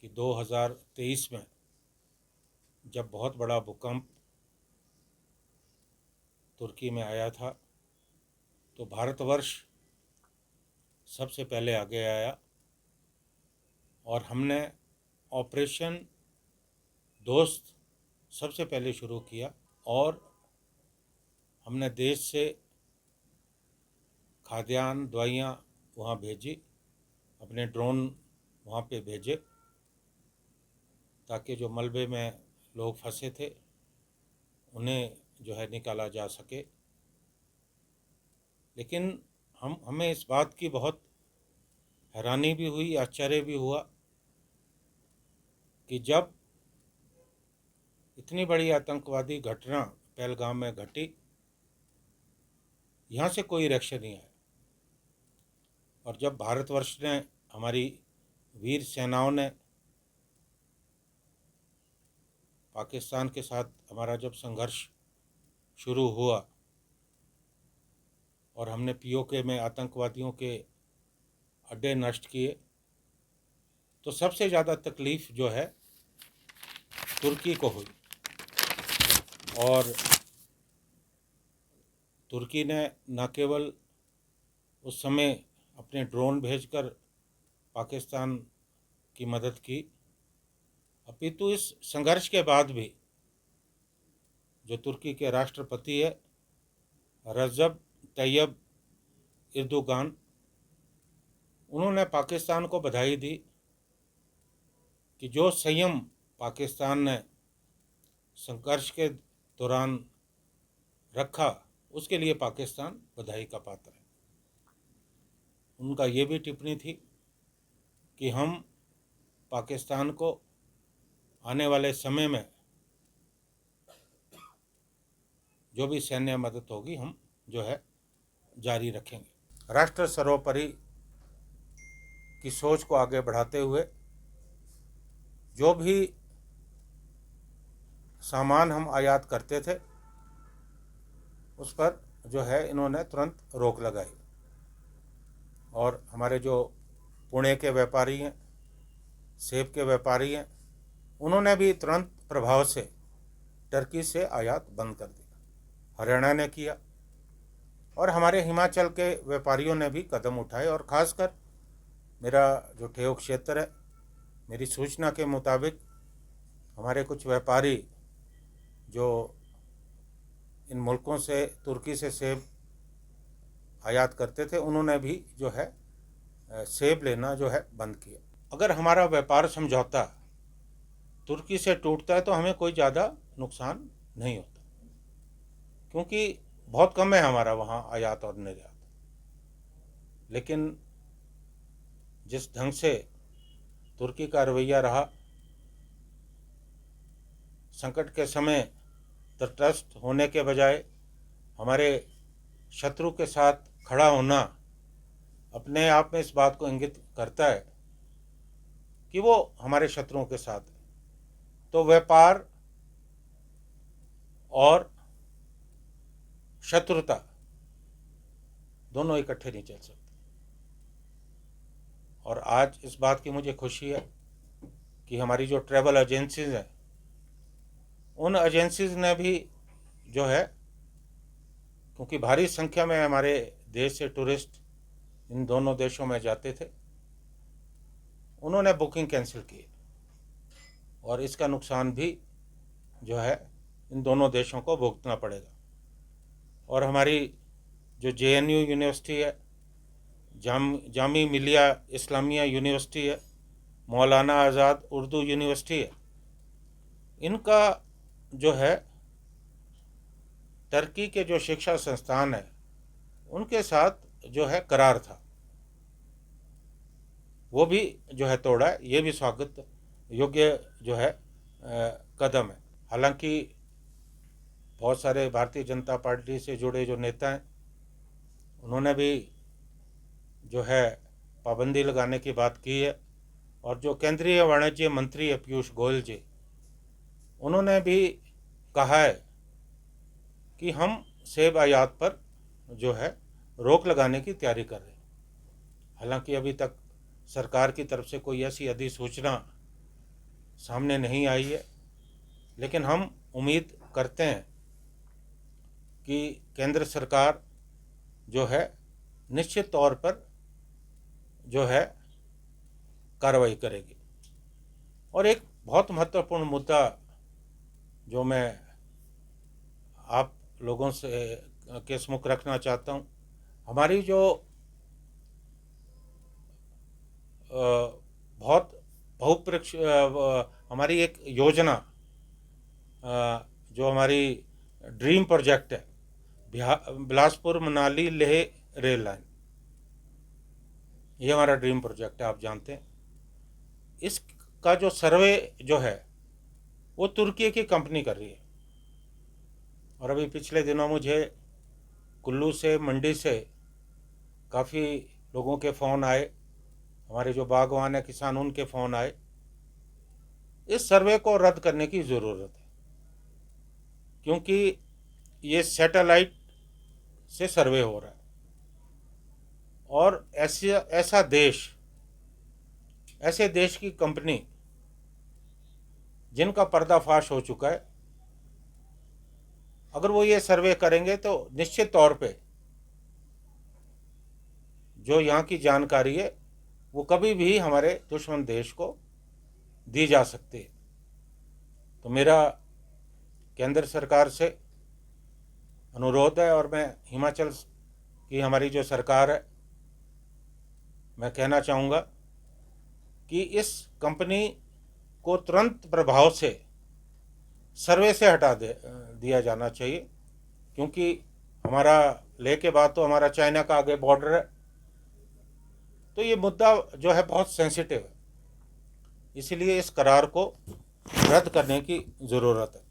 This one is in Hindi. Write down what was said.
कि 2023 में जब बहुत बड़ा भूकंप तुर्की में आया था तो भारतवर्ष सबसे पहले आगे आया और हमने ऑपरेशन दोस्त सबसे पहले शुरू किया और हमने देश से खाद्यान्न दवाइयाँ वहाँ भेजी, अपने ड्रोन वहाँ पे भेजे ताकि जो मलबे में लोग फंसे थे उन्हें जो है निकाला जा सके। लेकिन हमें इस बात की बहुत हैरानी भी हुई, आश्चर्य भी हुआ कि जब इतनी बड़ी आतंकवादी घटना पहलगाम में घटी, यहाँ से कोई रिएक्शन नहीं आया। और जब भारतवर्ष ने, हमारी वीर सेनाओं ने पाकिस्तान के साथ हमारा जब संघर्ष शुरू हुआ और हमने पीओके में आतंकवादियों के अड्डे नष्ट किए, तो सबसे ज़्यादा तकलीफ़ जो है तुर्की को हुई। और तुर्की ने न केवल उस समय अपने ड्रोन भेजकर पाकिस्तान की मदद की, अपितु इस संघर्ष के बाद भी जो तुर्की के राष्ट्रपति है रजब तैयब एर्दोगान, उन्होंने पाकिस्तान को बधाई दी कि जो संयम पाकिस्तान ने संघर्ष के दौरान रखा उसके लिए पाकिस्तान बधाई का पात्र है। उनका ये भी टिप्पणी थी कि हम पाकिस्तान को आने वाले समय में जो भी सैन्य मदद होगी हम जो है जारी रखेंगे। राष्ट्र सर्वोपरि की सोच को आगे बढ़ाते हुए जो भी सामान हम आयात करते थे उस पर जो है इन्होंने तुरंत रोक लगाई। और हमारे जो पुणे के व्यापारी हैं, सेब के व्यापारी हैं, उन्होंने भी तुरंत प्रभाव से टर्की से आयात बंद कर दिया। हरियाणा ने किया और हमारे हिमाचल के व्यापारियों ने भी कदम उठाए। और ख़ासकर मेरा जो ठेऊ क्षेत्र है, मेरी सूचना के मुताबिक हमारे कुछ व्यापारी जो इन मुल्कों से, तुर्की से सेब आयात करते थे, उन्होंने भी जो है सेब लेना जो है बंद किया। अगर हमारा व्यापार समझौता तुर्की से टूटता है तो हमें कोई ज़्यादा नुकसान नहीं होता, क्योंकि बहुत कम है हमारा वहाँ आयात और निर्यात। लेकिन जिस ढंग से तुर्की का रवैया रहा, संकट के समय तटस्थ होने के बजाय हमारे शत्रु के साथ खड़ा होना, अपने आप में इस बात को इंगित करता है कि वो हमारे शत्रुओं के साथ है। तो व्यापार और शत्रुता दोनों इकट्ठे नहीं चल सकते। और आज इस बात की मुझे खुशी है कि हमारी जो ट्रैवल एजेंसीज हैं, उन एजेंसीज ने भी जो है, क्योंकि भारी संख्या में हमारे देश से टूरिस्ट इन दोनों देशों में जाते थे, उन्होंने बुकिंग कैंसिल की और इसका नुकसान भी जो है इन दोनों देशों को भुगतना पड़ेगा। और हमारी जो जेएनयू यूनिवर्सिटी है, जामी मिलिया इस्लामिया यूनिवर्सिटी है, मौलाना आज़ाद उर्दू यूनिवर्सिटी है, इनका जो है टर्की के जो शिक्षा संस्थान है उनके साथ जो है करार था, वो भी जो है तोड़ा है। ये भी स्वागत योग्य जो है कदम है। हालांकि बहुत सारे भारतीय जनता पार्टी से जुड़े जो नेता हैं, उन्होंने भी जो है पाबंदी लगाने की बात की है। और जो केंद्रीय वाणिज्य मंत्री है पीयूष गोयल जी, उन्होंने भी कहा है कि हम सेब आयात पर जो है रोक लगाने की तैयारी कर रहे हैं। हालांकि अभी तक सरकार की तरफ से कोई ऐसी अधिसूचना सामने नहीं आई है, लेकिन हम उम्मीद करते हैं कि केंद्र सरकार जो है निश्चित तौर पर जो है कार्रवाई करेगी। और एक बहुत महत्वपूर्ण मुद्दा जो मैं आप लोगों से के सम्मुख रखना चाहता हूँ, हमारी जो बहुत बहुपरीक्ष हमारी एक योजना जो हमारी ड्रीम प्रोजेक्ट है, बिलासपुर मनाली लेह रेल लाइन, ये हमारा ड्रीम प्रोजेक्ट है, आप जानते हैं। इसका जो सर्वे जो है वो तुर्की की कंपनी कर रही है। और अभी पिछले दिनों मुझे कुल्लू से, मंडी से काफ़ी लोगों के फ़ोन आए, हमारे जो बागवान है, किसान, उनके फ़ोन आए। इस सर्वे को रद्द करने की ज़रूरत है, क्योंकि ये सैटेलाइट से सर्वे हो रहा है। और ऐसे देश की कंपनी जिनका पर्दाफाश हो चुका है, अगर वो ये सर्वे करेंगे तो निश्चित तौर पे जो यहाँ की जानकारी है वो कभी भी हमारे दुश्मन देश को दी जा सकती है। तो मेरा केंद्र सरकार से अनुरोध है, और मैं हिमाचल की हमारी जो सरकार है, मैं कहना चाहूँगा कि इस कंपनी को तुरंत प्रभाव से सर्वे से हटा दिया जाना चाहिए, क्योंकि हमारा लेह के बाद तो हमारा चाइना का आगे बॉर्डर है। तो ये मुद्दा जो है बहुत सेंसिटिव है, इसीलिए इस करार को रद्द करने की ज़रूरत है।